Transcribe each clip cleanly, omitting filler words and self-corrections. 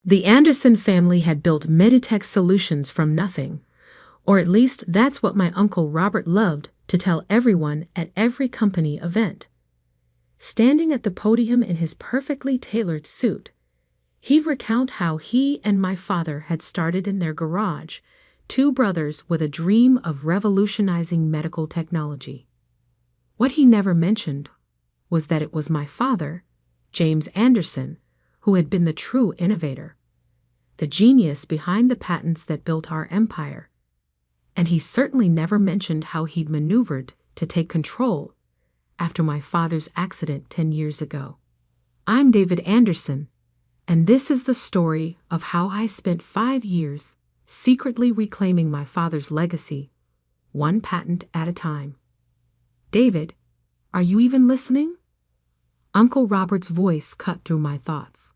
The Anderson family had built Meditech solutions from nothing, or at least that's what my Uncle Robert loved to tell everyone at every company event. Standing at the podium in his perfectly tailored suit, he'd recount how he and my father had started in their garage, two brothers with a dream of revolutionizing medical technology. What he never mentioned was that it was my father, James Anderson, who had been the true innovator, the genius behind the patents that built our empire. And he certainly never mentioned how he'd maneuvered to take control after my father's accident 10 years ago. I'm David Anderson, and this is the story of how I spent 5 years secretly reclaiming my father's legacy, one patent at a time. David, are you even listening? Uncle Robert's voice cut through my thoughts.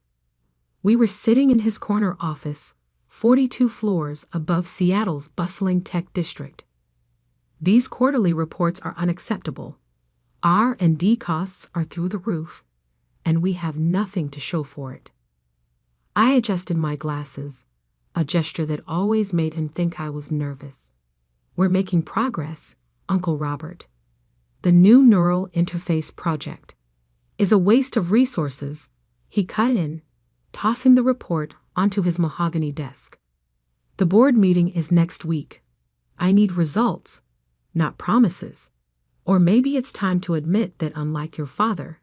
We were sitting in his corner office, 42 floors above Seattle's bustling tech district. These quarterly reports are unacceptable. R&D costs are through the roof, and we have nothing to show for it. I adjusted my glasses, a gesture that always made him think I was nervous. We're making progress, Uncle Robert. The new neural interface project is a waste of resources, he cut in, tossing the report onto his mahogany desk. The board meeting is next week. I need results, not promises. Or maybe it's time to admit that unlike your father,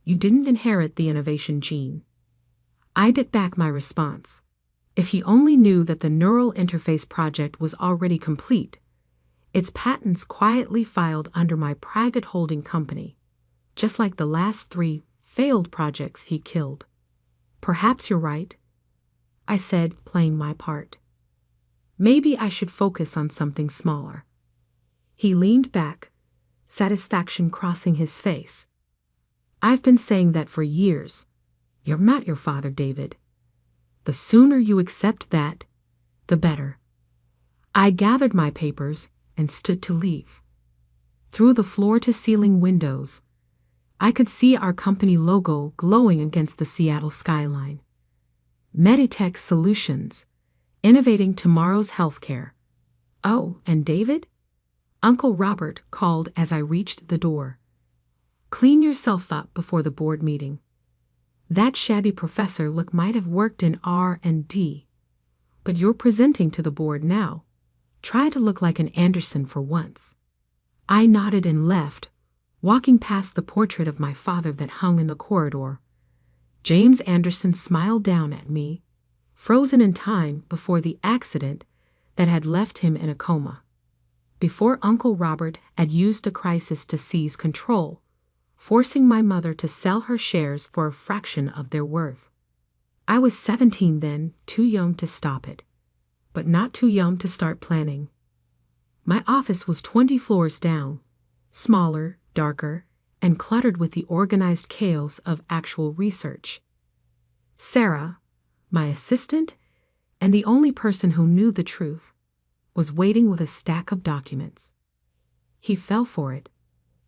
you didn't inherit the innovation gene. I bit back my response. If he only knew that the neural interface project was already complete, its patents quietly filed under my private holding company, just like the last 3 failed projects he killed. Perhaps you're right, I said, playing my part. Maybe I should focus on something smaller. He leaned back, satisfaction crossing his face. I've been saying that for years. You're not your father, David. The sooner you accept that, the better. I gathered my papers and stood to leave. Through the floor-to-ceiling windows, I could see our company logo glowing against the Seattle skyline. Meditech Solutions, innovating tomorrow's healthcare. Oh, and David? Uncle Robert called as I reached the door. Clean yourself up before the board meeting. That shabby professor look might have worked in R&D, but you're presenting to the board now. Try to look like an Anderson for once. I nodded and left, walking past the portrait of my father that hung in the corridor. James Anderson smiled down at me, frozen in time before the accident that had left him in a coma. Before Uncle Robert had used a crisis to seize control, forcing my mother to sell her shares for a fraction of their worth. I was 17 then, too young to stop it, but not too young to start planning. My office was 20 floors down, smaller, darker, and cluttered with the organized chaos of actual research. Sarah, my assistant, and the only person who knew the truth, was waiting with a stack of documents. He fell for it,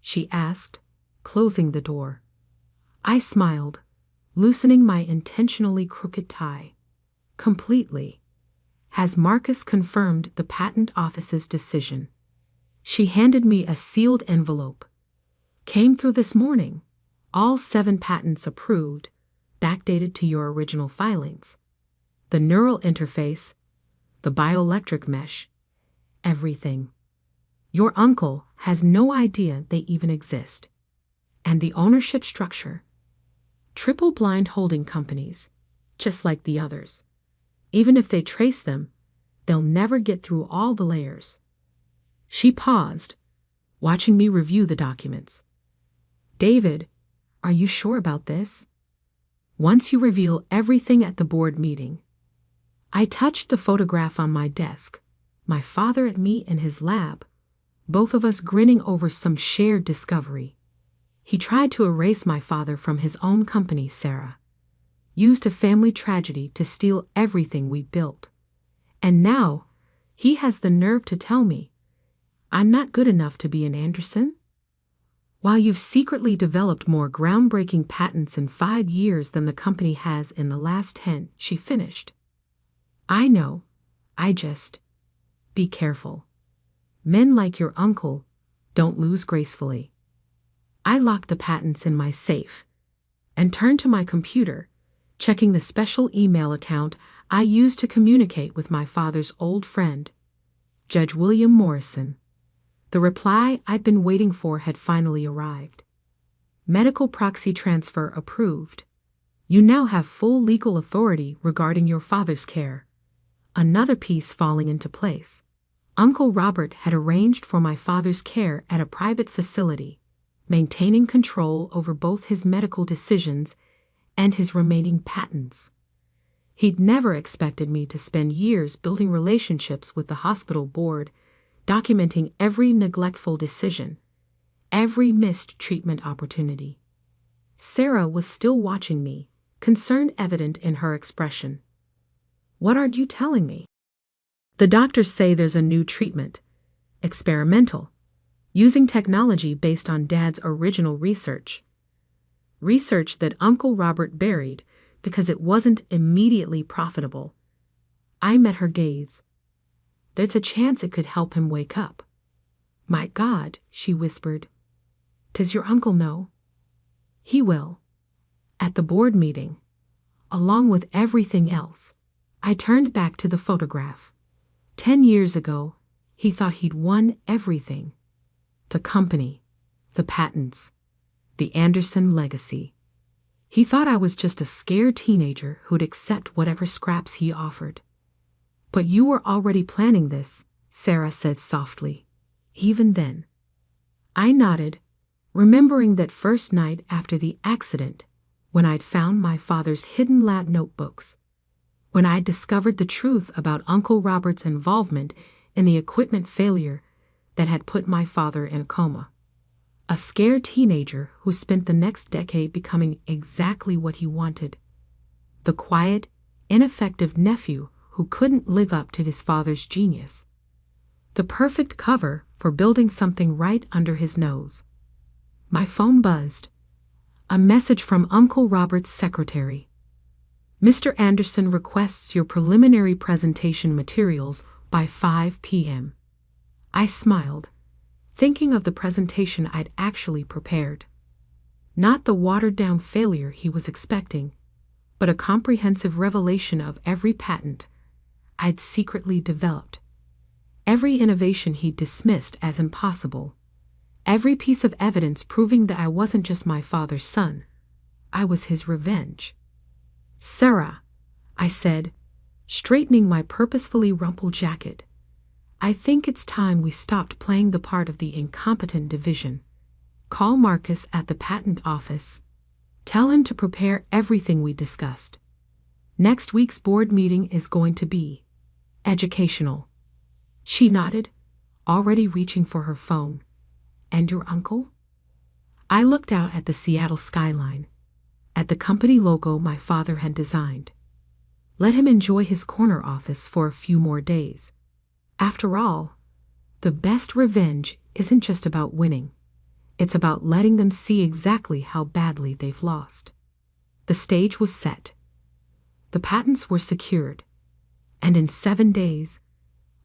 she asked, closing the door. I smiled, loosening my intentionally crooked tie. Completely. Has Marcus confirmed the patent office's decision? She handed me a sealed envelope. Came through this morning. All 7 patents approved, backdated to your original filings. The neural interface, the bioelectric mesh, everything. Your uncle has no idea they even exist. And the ownership structure. Triple-blind holding companies, just like the others. Even if they trace them, they'll never get through all the layers. She paused, watching me review the documents. David, are you sure about this? Once you reveal everything at the board meeting. I touched the photograph on my desk, my father and me in his lab, both of us grinning over some shared discovery. He tried to erase my father from his own company, Sarah. Used a family tragedy to steal everything we built. And now, he has the nerve to tell me I'm not good enough to be an Anderson? While you've secretly developed more groundbreaking patents in 5 years than the company has in the last 10, she finished. I know. Be careful. Men like your uncle don't lose gracefully. I locked the patents in my safe and turned to my computer, checking the special email account I used to communicate with my father's old friend, Judge William Morrison. The reply I'd been waiting for had finally arrived. Medical proxy transfer approved. You now have full legal authority regarding your father's care. Another piece falling into place. Uncle Robert had arranged for my father's care at a private facility, maintaining control over both his medical decisions and his remaining patents. He'd never expected me to spend years building relationships with the hospital board, documenting every neglectful decision, every missed treatment opportunity. Sarah was still watching me, concern evident in her expression. What are you telling me? The doctors say there's a new treatment, experimental, using technology based on Dad's original research. Research that Uncle Robert buried because it wasn't immediately profitable. I met her gaze. There's a chance it could help him wake up. My God, she whispered. Does your uncle know? He will. At the board meeting, along with everything else. I turned back to the photograph. 10 years ago, he thought he'd won everything. The company, the patents, the Anderson legacy. He thought I was just a scared teenager who'd accept whatever scraps he offered. But you were already planning this, Sarah said softly. Even then. I nodded, remembering that first night after the accident, when I'd found my father's hidden lab notebooks. When I discovered the truth about Uncle Robert's involvement in the equipment failure that had put my father in a coma. A scared teenager who spent the next decade becoming exactly what he wanted. The quiet, ineffective nephew who couldn't live up to his father's genius. The perfect cover for building something right under his nose. My phone buzzed. A message from Uncle Robert's secretary. Mr. Anderson requests your preliminary presentation materials by 5 p.m. I smiled, thinking of the presentation I'd actually prepared. Not the watered-down failure he was expecting, but a comprehensive revelation of every patent I'd secretly developed. Every innovation he'd dismissed as impossible. Every piece of evidence proving that I wasn't just my father's son. I was his revenge. Sarah, I said, straightening my purposefully rumpled jacket. I think it's time we stopped playing the part of the incompetent division. Call Marcus at the patent office. Tell him to prepare everything we discussed. Next week's board meeting is going to be educational. She nodded, already reaching for her phone. And your uncle? I looked out at the Seattle skyline, at the company logo my father had designed. Let him enjoy his corner office for a few more days. After all, the best revenge isn't just about winning. It's about letting them see exactly how badly they've lost. The stage was set. The patents were secured. And in 7 days,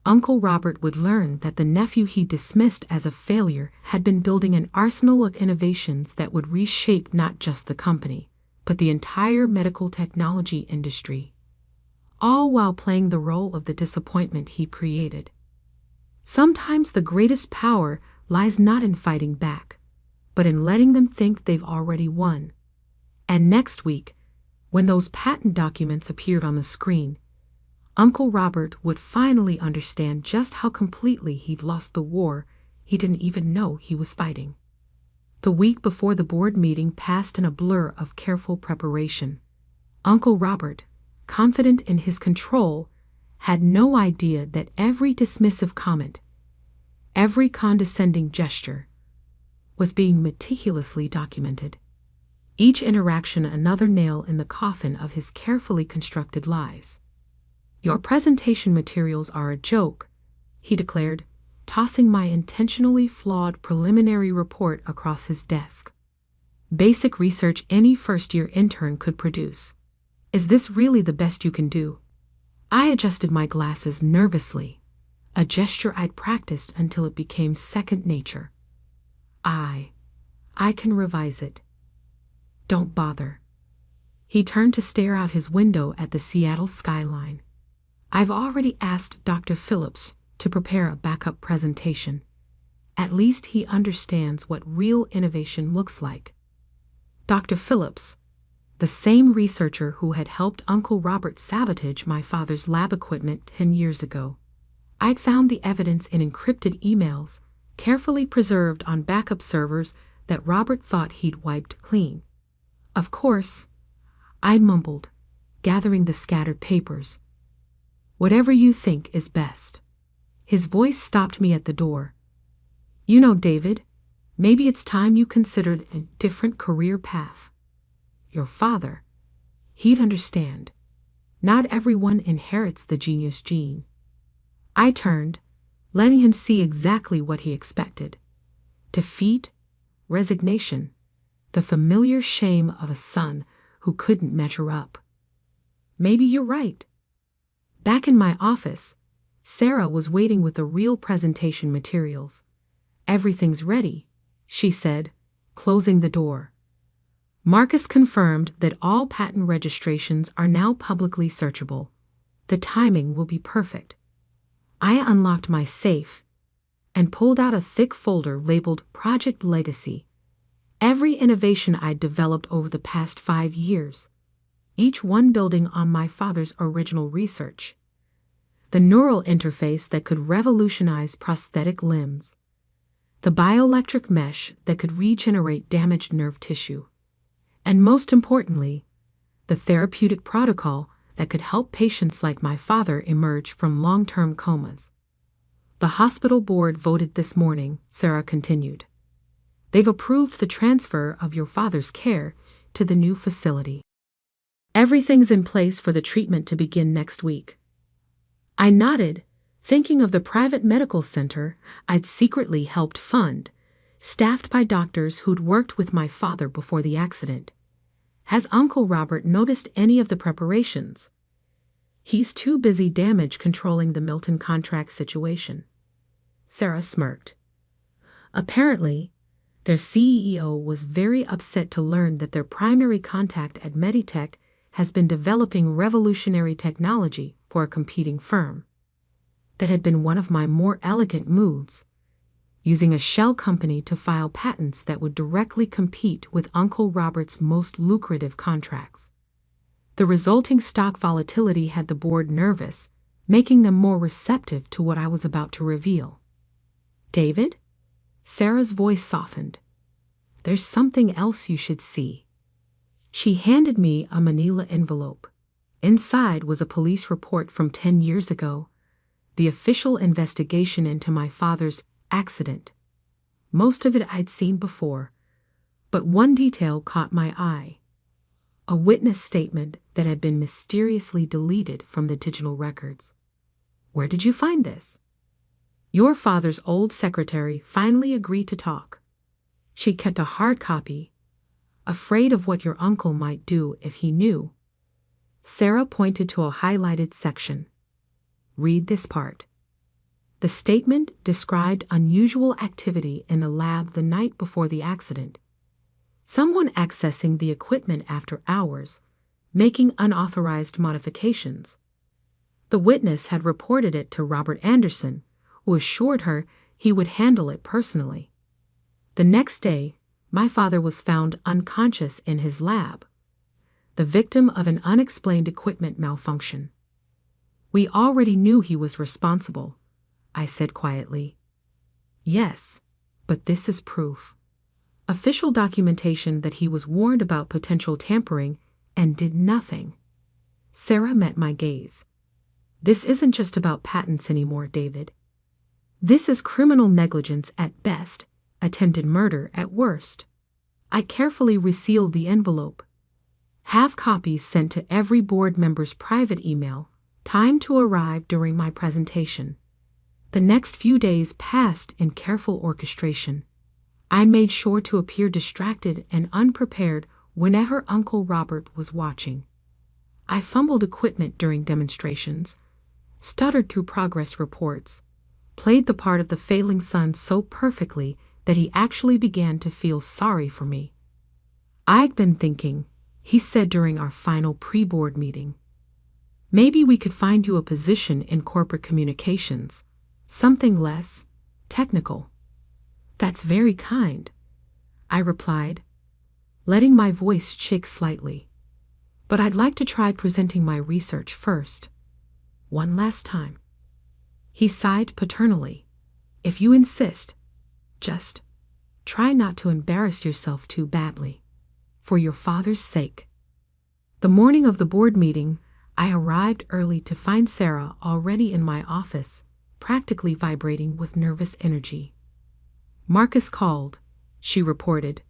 Uncle Robert would learn that the nephew he dismissed as a failure had been building an arsenal of innovations that would reshape not just the company, but the entire medical technology industry, all while playing the role of the disappointment he created. Sometimes the greatest power lies not in fighting back, but in letting them think they've already won. And next week, when those patent documents appeared on the screen, Uncle Robert would finally understand just how completely he'd lost the war he didn't even know he was fighting. The week before the board meeting passed in a blur of careful preparation. Uncle Robert, confident in his control, had no idea that every dismissive comment, every condescending gesture, was being meticulously documented. Each interaction another nail in the coffin of his carefully constructed lies. Your presentation materials are a joke, he declared, tossing my intentionally flawed preliminary report across his desk. Basic research any first-year intern could produce. Is this really the best you can do? I adjusted my glasses nervously, a gesture I'd practiced until it became second nature. I can revise it. Don't bother. He turned to stare out his window at the Seattle skyline. I've already asked Dr. Phillips to prepare a backup presentation. At least he understands what real innovation looks like. Dr. Phillips, the same researcher who had helped Uncle Robert sabotage my father's lab equipment 10 years ago. I'd found the evidence in encrypted emails, carefully preserved on backup servers that Robert thought he'd wiped clean. Of course, I mumbled, gathering the scattered papers. Whatever you think is best. His voice stopped me at the door. You know, David, maybe it's time you considered a different career path. Your father, he'd understand. Not everyone inherits the genius gene. I turned, letting him see exactly what he expected. Defeat, resignation, the familiar shame of a son who couldn't measure up. Maybe you're right. Back in my office, Sarah was waiting with the real presentation materials. Everything's ready, she said, closing the door. Marcus confirmed that all patent registrations are now publicly searchable. The timing will be perfect. I unlocked my safe and pulled out a thick folder labeled Project Legacy. Every innovation I'd developed over the past 5 years, each one building on my father's original research. The neural interface that could revolutionize prosthetic limbs. The bioelectric mesh that could regenerate damaged nerve tissue. And most importantly, the therapeutic protocol that could help patients like my father emerge from long-term comas. The hospital board voted this morning, Sarah continued. They've approved the transfer of your father's care to the new facility. Everything's in place for the treatment to begin next week. I nodded, thinking of the private medical center I'd secretly helped fund, staffed by doctors who'd worked with my father before the accident. Has Uncle Robert noticed any of the preparations? He's too busy damage controlling the Milton contract situation. Sarah smirked. Apparently, their CEO was very upset to learn that their primary contact at Meditech has been developing revolutionary technology for a competing firm. That had been one of my more elegant moves, using a shell company to file patents that would directly compete with Uncle Robert's most lucrative contracts. The resulting stock volatility had the board nervous, making them more receptive to what I was about to reveal. David? Sarah's voice softened. There's something else you should see. She handed me a manila envelope. Inside was a police report from 10 years ago, the official investigation into my father's accident. Most of it I'd seen before, but one detail caught my eye. A witness statement that had been mysteriously deleted from the digital records. Where did you find this? Your father's old secretary finally agreed to talk. She kept a hard copy, afraid of what your uncle might do if he knew. Sarah pointed to a highlighted section. Read this part. The statement described unusual activity in the lab the night before the accident. Someone accessing the equipment after hours, making unauthorized modifications. The witness had reported it to Robert Anderson, who assured her he would handle it personally. The next day, my father was found unconscious in his lab, the victim of an unexplained equipment malfunction. We already knew he was responsible, I said quietly. Yes, but this is proof. Official documentation that he was warned about potential tampering and did nothing. Sarah met my gaze. This isn't just about patents anymore, David. This is criminal negligence at best, attempted murder at worst. I carefully resealed the envelope. Have copies sent to every board member's private email, timed to arrive during my presentation. The next few days passed in careful orchestration. I made sure to appear distracted and unprepared whenever Uncle Robert was watching. I fumbled equipment during demonstrations, stuttered through progress reports, played the part of the failing son so perfectly that he actually began to feel sorry for me. "I've been thinking," he said during our final pre-board meeting. "Maybe we could find you a position in corporate communications, something less technical." "That's very kind," I replied, letting my voice shake slightly. "But I'd like to try presenting my research first. One last time." He sighed paternally. "If you insist, just try not to embarrass yourself too badly, for your father's sake." The morning of the board meeting, I arrived early to find Sarah already in my office, practically vibrating with nervous energy. "Marcus called," she reported.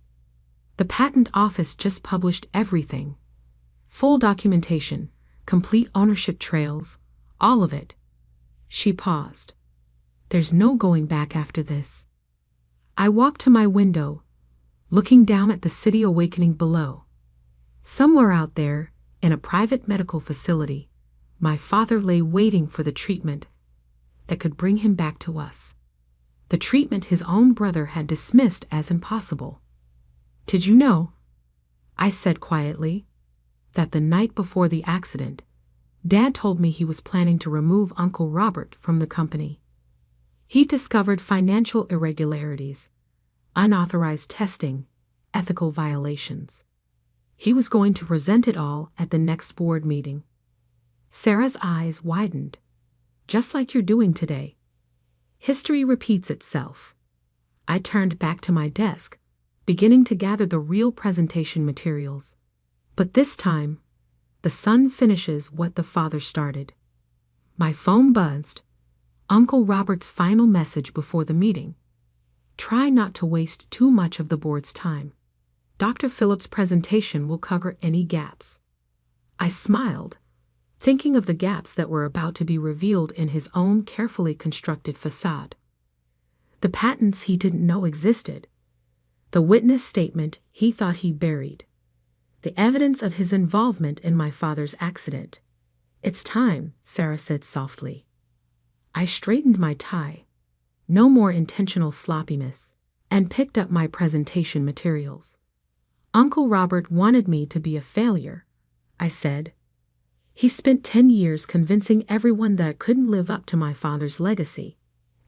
"The patent office just published everything. Full documentation, complete ownership trails, all of it." She paused. "There's no going back after this." I walked to my window, looking down at the city awakening below. Somewhere out there, in a private medical facility, my father lay waiting for the treatment that could bring him back to us. The treatment his own brother had dismissed as impossible. "Did you know," I said quietly, "that the night before the accident, Dad told me he was planning to remove Uncle Robert from the company. He discovered financial irregularities, unauthorized testing, ethical violations. He was going to present it all at the next board meeting." Sarah's eyes widened. "Just like you're doing today. History repeats itself." I turned back to my desk, beginning to gather the real presentation materials. But this time, the son finishes what the father started. My phone buzzed. Uncle Robert's final message before the meeting. "Try not to waste too much of the board's time. Dr. Phillips' presentation will cover any gaps." I smiled, thinking of the gaps that were about to be revealed in his own carefully constructed facade. The patents he didn't know existed, the witness statement he thought he buried, the evidence of his involvement in my father's accident. "It's time," Sarah said softly. I straightened my tie, no more intentional sloppiness, and picked up my presentation materials. "Uncle Robert wanted me to be a failure," I said. "He spent 10 years convincing everyone that I couldn't live up to my father's legacy.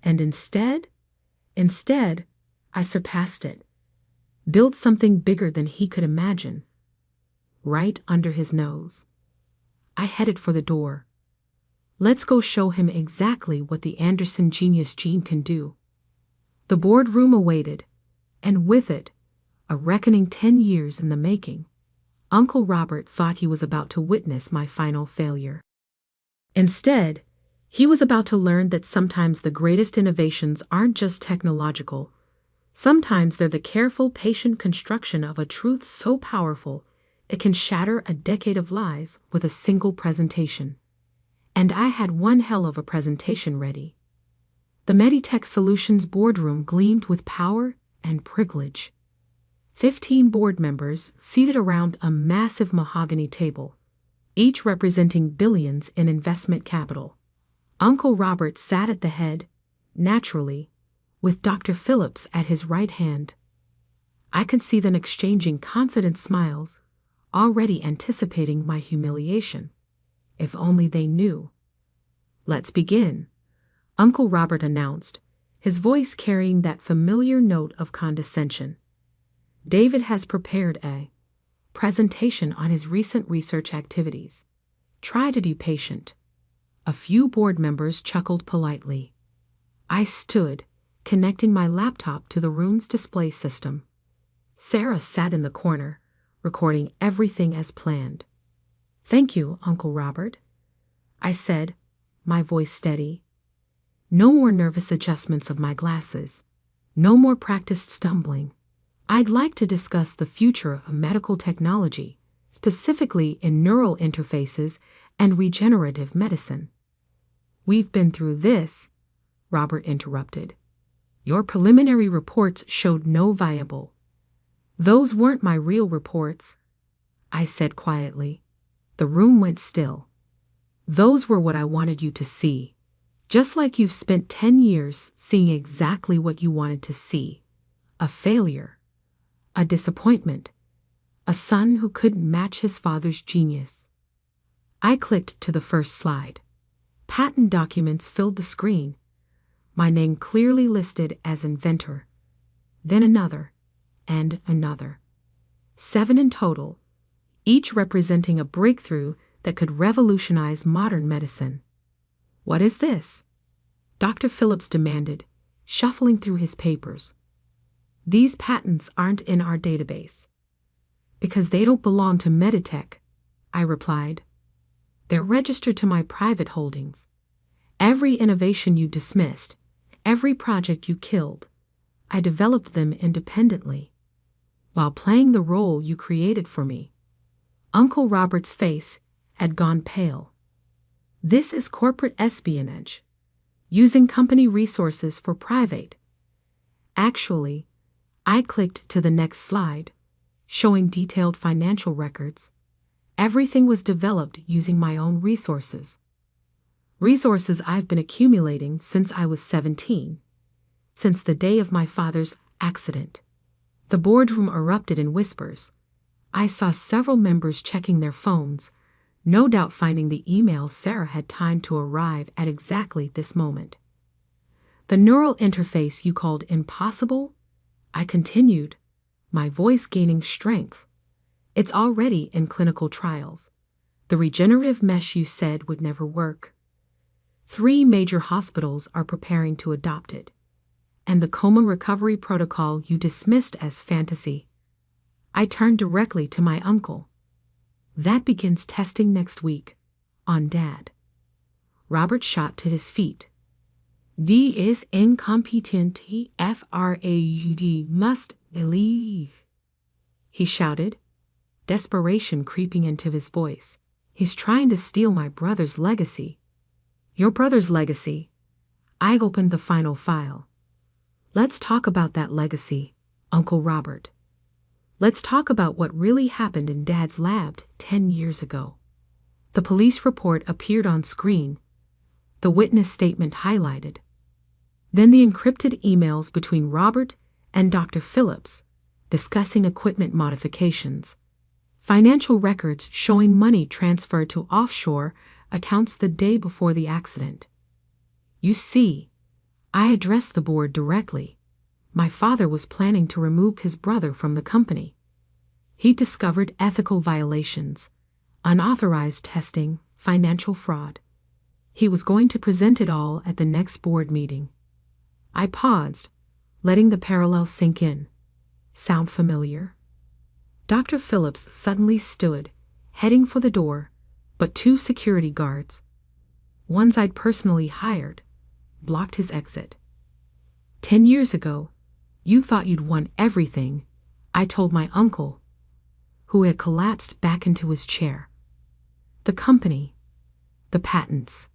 And instead, I surpassed it. Built something bigger than he could imagine." Right under his nose. I headed for the door. Let's go show him exactly what the Anderson genius gene can do. The boardroom awaited, and with it, a reckoning 10 years in the making. Uncle Robert thought he was about to witness my final failure. Instead, he was about to learn that sometimes the greatest innovations aren't just technological. Sometimes they're the careful, patient construction of a truth so powerful it can shatter a decade of lies with a single presentation. And I had one hell of a presentation ready. The Meditech Solutions boardroom gleamed with power and privilege. 15 board members seated around a massive mahogany table, each representing billions in investment capital. Uncle Robert sat at the head, naturally, with Dr. Phillips at his right hand. I could see them exchanging confident smiles, already anticipating my humiliation. If only they knew. "Let's begin," Uncle Robert announced, his voice carrying that familiar note of condescension. "David has prepared a presentation on his recent research activities. Try to be patient." A few board members chuckled politely. I stood, connecting my laptop to the room's display system. Sarah sat in the corner, recording everything as planned. "Thank you, Uncle Robert," I said, my voice steady. No more nervous adjustments of my glasses. No more practiced stumbling. I'd like to discuss the future of medical technology, specifically in neural interfaces and regenerative medicine. We've been through this, Robert interrupted. Your preliminary reports showed no viable. Those weren't my real reports, I said quietly. The room went still. Those were what I wanted you to see. Just like you've spent 10 years seeing exactly what you wanted to see. A failure. A disappointment. A son who couldn't match his father's genius. I clicked to the first slide. Patent documents filled the screen. My name clearly listed as inventor. Then another, and another. 7 in total, each representing a breakthrough that could revolutionize modern medicine. What is this? Dr. Phillips demanded, shuffling through his papers. These patents aren't in our database. Because they don't belong to Meditech, I replied. They're registered to my private holdings. Every innovation you dismissed, every project you killed, I developed them independently, while playing the role you created for me. Uncle Robert's face had gone pale. This is corporate espionage, using company resources for private. Actually, I clicked to the next slide, showing detailed financial records. Everything was developed using my own resources. Resources I've been accumulating since I was 17, since the day of my father's accident. The boardroom erupted in whispers. I saw several members checking their phones, no doubt finding the email Sarah had timed to arrive at exactly this moment. The neural interface you called impossible? I continued, my voice gaining strength. It's already in clinical trials. The regenerative mesh you said would never work. 3 major hospitals are preparing to adopt it. And the coma recovery protocol you dismissed as fantasy. I turned directly to my uncle. That begins testing next week, on Dad. Robert shot to his feet. D is incompetent, fraud must believe, he shouted, desperation creeping into his voice. He's trying to steal my brother's legacy. Your brother's legacy. I opened the final file. Let's talk about that legacy, Uncle Robert. Let's talk about what really happened in Dad's lab 10 years ago. The police report appeared on screen, the witness statement highlighted. Then the encrypted emails between Robert and Dr. Phillips discussing equipment modifications. Financial records showing money transferred to offshore accounts the day before the accident. You see, I addressed the board directly. My father was planning to remove his brother from the company. He discovered ethical violations, unauthorized testing, financial fraud. He was going to present it all at the next board meeting. I paused, letting the parallels sink in. Sound familiar? Dr. Phillips suddenly stood, heading for the door, but 2 security guards, ones I'd personally hired, blocked his exit. 10 years ago, you thought you'd won everything, I told my uncle, who had collapsed back into his chair. The company, the patents,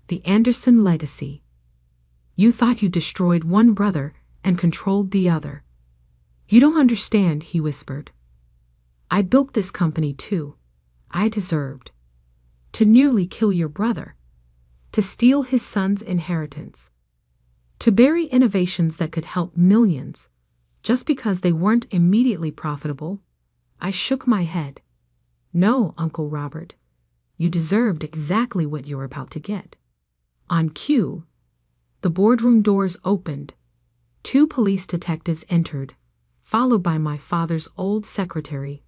the Anderson legacy. You thought you destroyed one brother and controlled the other. You don't understand, he whispered. I built this company too. I deserved to nearly kill your brother, to steal his son's inheritance, to bury innovations that could help millions, just because they weren't immediately profitable. I shook my head. No, Uncle Robert, you deserved exactly what you're about to get. On cue, the boardroom doors opened. 2 police detectives entered, followed by my father's old secretary,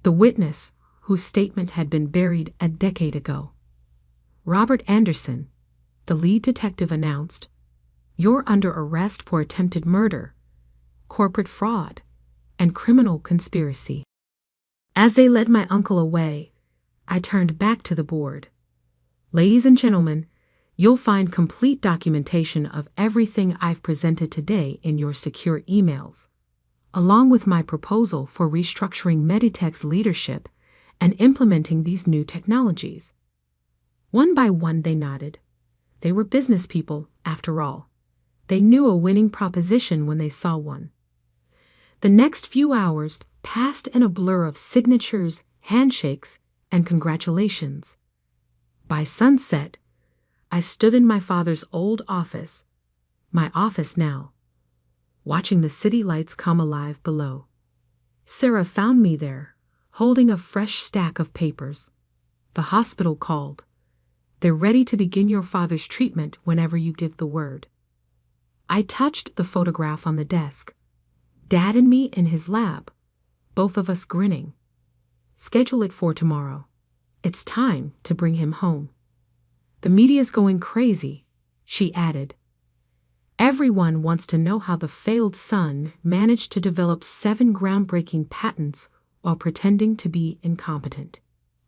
the witness whose statement had been buried a decade ago. Robert Anderson, the lead detective, announced, "You're under arrest for attempted murder, corporate fraud, and criminal conspiracy." As they led my uncle away, I turned back to the board. Ladies and gentlemen, you'll find complete documentation of everything I've presented today in your secure emails, along with my proposal for restructuring Meditech's leadership and implementing these new technologies. One by one they nodded. They were business people, After all, they knew a winning proposition when they saw one. The next few hours passed in a blur of signatures, handshakes, and congratulations. By sunset, I stood in my father's old office, my office now, watching the city lights come alive below. Sarah found me there, holding a fresh stack of papers. The hospital called. They're ready to begin your father's treatment whenever you give the word. I touched the photograph on the desk. Dad and me in his lab, both of us grinning. Schedule it for tomorrow. It's time to bring him home. The media's going crazy, she added. Everyone wants to know how the failed son managed to develop 7 groundbreaking patents while pretending to be incompetent.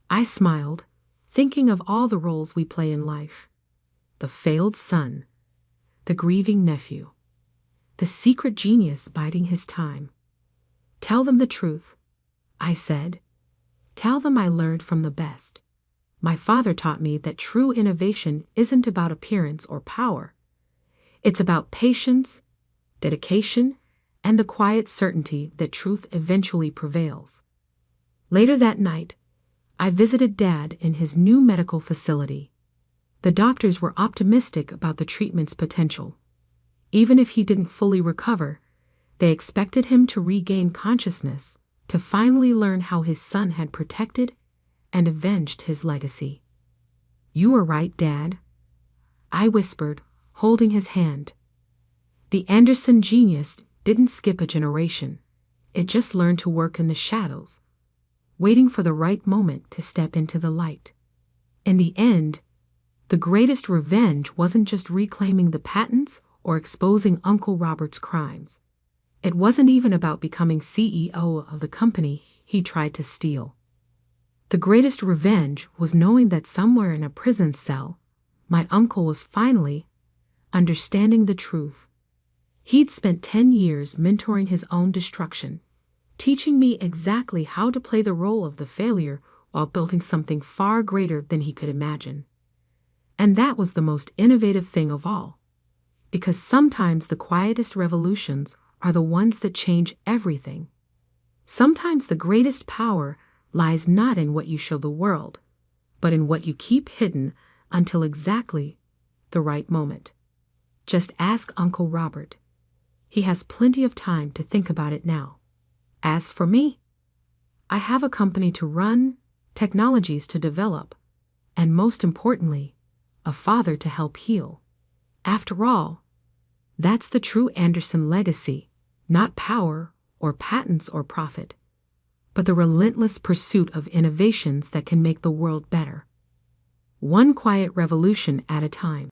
I smiled, thinking of all the roles we play in life. The failed son, the grieving nephew, the secret genius biding his time. Tell them the truth, I said. Tell them I learned from the best. My father taught me that true innovation isn't about appearance or power. It's about patience, dedication, and the quiet certainty that truth eventually prevails. Later that night, I visited Dad in his new medical facility. The doctors were optimistic about the treatment's potential. Even if he didn't fully recover, they expected him to regain consciousness, to finally learn how his son had protected and avenged his legacy. You were right, Dad, I whispered, holding his hand. The Anderson genius didn't skip a generation. It just learned to work in the shadows, waiting for the right moment to step into the light. In the end, the greatest revenge wasn't just reclaiming the patents or exposing Uncle Robert's crimes. It wasn't even about becoming CEO of the company he tried to steal. The greatest revenge was knowing that somewhere in a prison cell, my uncle was finally understanding the truth. He'd spent 10 years mentoring his own destruction, teaching me exactly how to play the role of the failure while building something far greater than he could imagine. And that was the most innovative thing of all, because sometimes the quietest revolutions are the ones that change everything. Sometimes the greatest power lies not in what you show the world, but in what you keep hidden until exactly the right moment. Just ask Uncle Robert. He has plenty of time to think about it now. As for me, I have a company to run, technologies to develop, and most importantly, a father to help heal. After all, that's the true Anderson legacy, not power or patents or profit, but the relentless pursuit of innovations that can make the world better. One quiet revolution at a time.